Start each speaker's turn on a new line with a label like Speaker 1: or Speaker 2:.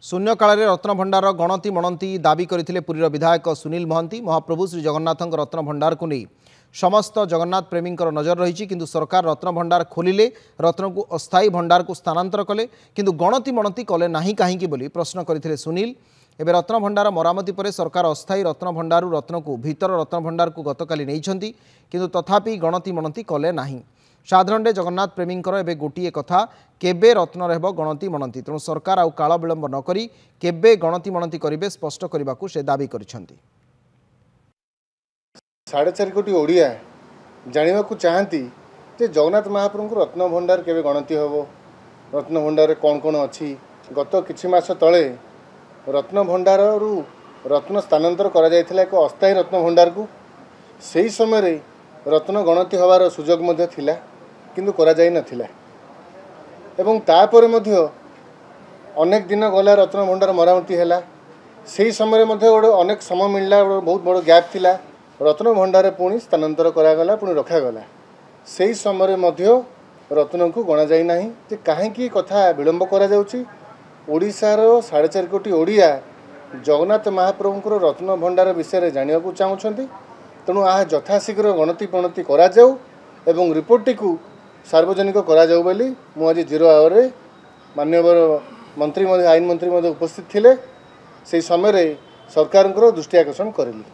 Speaker 1: शून्यकाल रत्नभंडार गणति मणति दाबी करथिले पुरीर विधायक सुनील महांती। महाप्रभु श्री जगन्नाथ रत्नभंडार को नहीं समस्त जगन्नाथ प्रेमी नजर रही किंतु सरकार रत्नभंडार खोलिले रत्न को अस्थायी भंडार को स्थानांतर कले किंतु गणति मणति कले नाही काहींकी बोली प्रश्न करथिले सुनील। एबे रत्नभंडार मरामती पर सरकार अस्थायी रत्नभंडार रत्न को भीतर रत्नभंडार को गतकाली नहीं किंतु तथापि गणति मणति कले नाही। साधारण जगन्नाथ प्रेमी एवं गोटे कथा केबे रत्न रह गणति मणति तेणु सरकार आउ काल विलंब नक केबे गणति मणति करेंगे स्पष्ट करने को से दाबी करिसेंती।
Speaker 2: 4.5 कोटी ओडिया जानवा चाहती जे जगन्नाथ महाप्रभु रत्न भंडार केबे गणति हम रत्न भंडार कौन कौन अच्छी गत किछि मास तले रत्न भंडार रत्न स्थानांतर करा जायथिला एक अस्थायी रत्न भंडार को सही समय रत्न गणति हबार सुजोग मध्य थिला किंतु करा जाय नथिला एवं तापर मध्य अनेक दिन गला रत्न भंडार मरामती है से समय अनेक समय मिलला बहुत बड़ गैप थिला रत्न भंडार पुणी स्थानांतर करागला पुणी रखागला से समय मध्य रत्न को गणा जाय नाही जे काहेकि कथा विलंब करा जाउची। ओडिशार 4.5 कोटी ओडिया जगन्नाथ महाप्रभुंकर रत्न भंडार विषय जानिबाकू चाहुछंती तेणु आ यथाशीघ्र गणति पणति करा जाऊ एवं रिपोर्ट को सार्वजनिक करा जाऊ बोली मु आज 0 आवर रे माननीय मंत्री आईन मंत्री उपस्थित थिले से समय सरकार दृष्टि आकर्षण करेली।